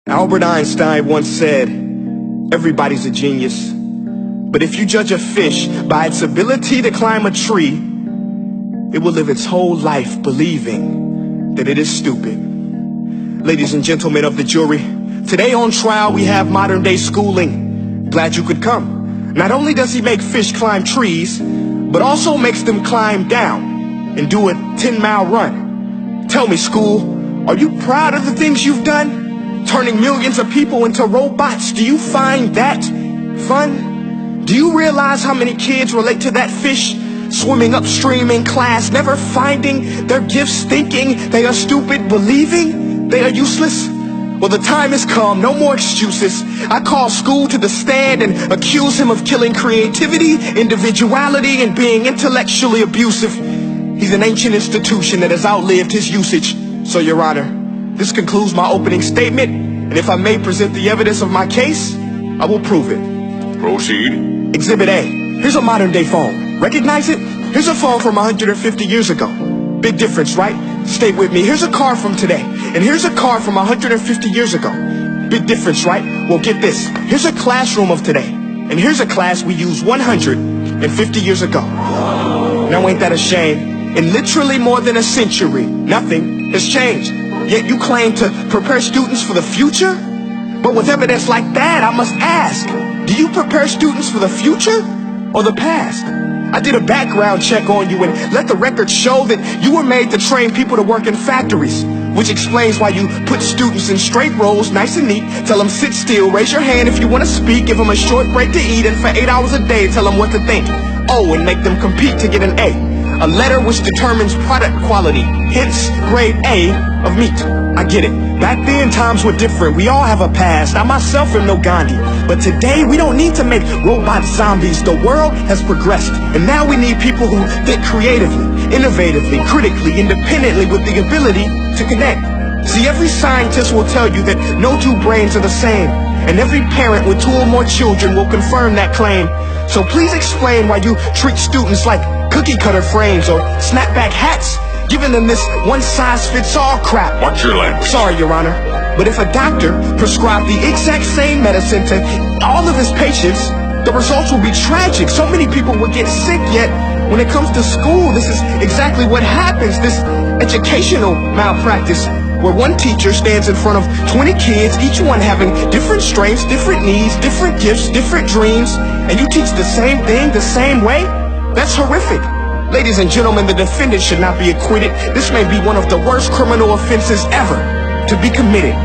Albert Einstein once said, everybody's a genius, but if you judge a fish by its ability to climb a tree, it will live its whole life believing that it is stupid. Ladies and gentlemen of the jury, today on trial we have modern day schooling. Glad you could come. Not only does he make fish climb trees, but also makes them climb down and do a 10-mile run. Tell me, school, are you proud of the things you've done? Turning millions of people into robots, do you find that fun? Do you realize how many kids relate to that fish swimming upstream in class, never finding their gifts, thinking they are stupid, believing they are useless? Well, the time has come, no more excuses. I call school to the stand and accuse him of killing creativity, individuality, and being intellectually abusive. He's an ancient institution that has outlived his usage. So, Your Honor, this concludes my opening statement, and if I may present the evidence of my case, I will prove it. Proceed. Exhibit A. Here's a modern day phone. Recognize it? Here's a phone from 150 years ago. Big difference, right? Stay with me. Here's a car from today, and here's a car from 150 years ago. Big difference, right? Well, get this. Here's a classroom of today, and here's a class we used 150 years ago. Now, ain't that a shame? In literally more than a century, nothing has changed. Yet you claim to prepare students for the future? But with evidence like that, I must ask, do you prepare students for the future or the past? I did a background check on you and let the record show that you were made to train people to work in factories, which explains why you put students in straight rows, nice and neat, tell them sit still, raise your hand if you want to speak, give them a short break to eat, and for 8 hours a day tell them what to think. Oh, and make them compete to get an A letter which determines product quality, hence grade A of meat. I get it. Back then, times were different. We all have a past. I myself am no Gandhi. But today, we don't need to make robot zombies. The world has progressed. And now we need people who think creatively, innovatively, critically, independently, with the ability to connect. See, every scientist will tell you that no two brains are the same. And every parent with 2 or more children will confirm that claim. So please explain why you treat students like cookie cutter frames or snapback hats, giving them this one-size-fits-all crap. Watch your language. Sorry, Your Honor, but if a doctor prescribed the exact same medicine to all of his patients, the results will be tragic. So many people will get sick, yet when it comes to school, this is exactly what happens, this educational malpractice, where one teacher stands in front of 20 kids, each one having different strengths, different needs, different gifts, different dreams, and you teach the same thing the same way? That's horrific. Ladies and gentlemen, the defendant should not be acquitted. This may be one of the worst criminal offenses ever to be committed.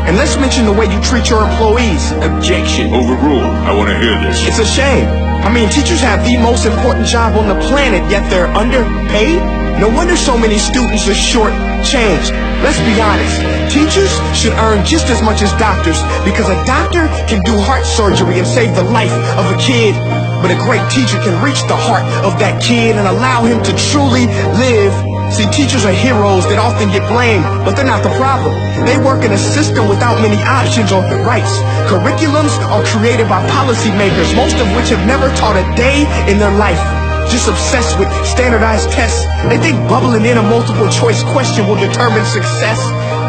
And let's mention the way you treat your employees. Objection. Overruled. I want to hear this. It's a shame. I mean, teachers have the most important job on the planet, yet they're underpaid? No wonder so many students are short-changed. Let's be honest. Teachers should earn just as much as doctors, because a doctor can do heart surgery and save the life of a kid. But a great teacher can reach the heart of that kid and allow him to truly live. See, teachers are heroes that often get blamed, but they're not the problem. They work in a system without many options or rights. Curriculums are created by policymakers, most of which have never taught a day in their life. Just obsessed with standardized tests. They think bubbling in a multiple choice question will determine success.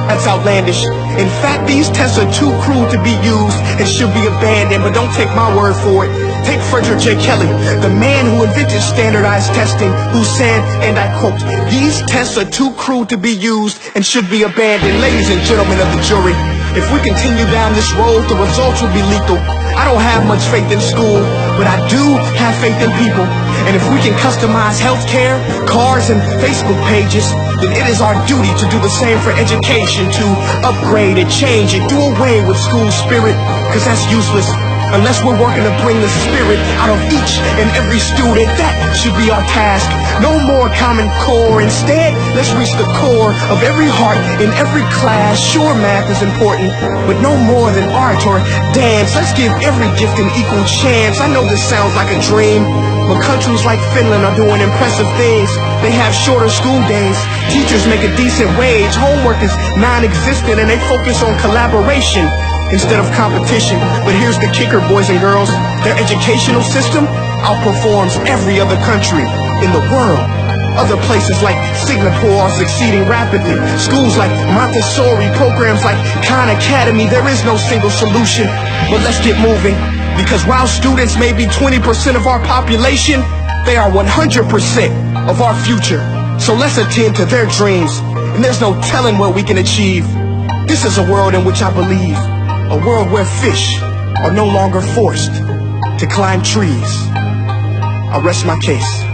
That's outlandish. In fact, these tests are too cruel to be used and should be abandoned, but don't take my word for it. Take Frederick J. Kelly, the man who invented standardized testing, who said, and I quote, "These tests are too cruel to be used and should be abandoned." Ladies and gentlemen of the jury, if we continue down this road, the results will be lethal. I don't have much faith in school, but I do have faith in people. And if we can customize healthcare, cars, and Facebook pages, then it is our duty to do the same for education, to upgrade and change and do away with school spirit, because that's useless. Unless we're working to bring the spirit out of each and every student, that should be our task. No more Common Core. Instead, let's reach the core of every heart in every class. Sure, math is important, but no more than art or dance. Let's give every gift an equal chance. I know this sounds like a dream, but countries like Finland are doing impressive things. They have shorter school days. Teachers make a decent wage. Homework is non-existent, and they focus on collaboration instead of competition. But here's the kicker, boys and girls. Their educational system outperforms every other country in the world. Other places like Singapore are succeeding rapidly. Schools like Montessori, programs like Khan Academy, there is no single solution. But let's get moving, because while students may be 20% of our population, they are 100% of our future. So let's attend to their dreams, and there's no telling what we can achieve. This is a world in which I believe, a world where fish are no longer forced to climb trees. I rest my case.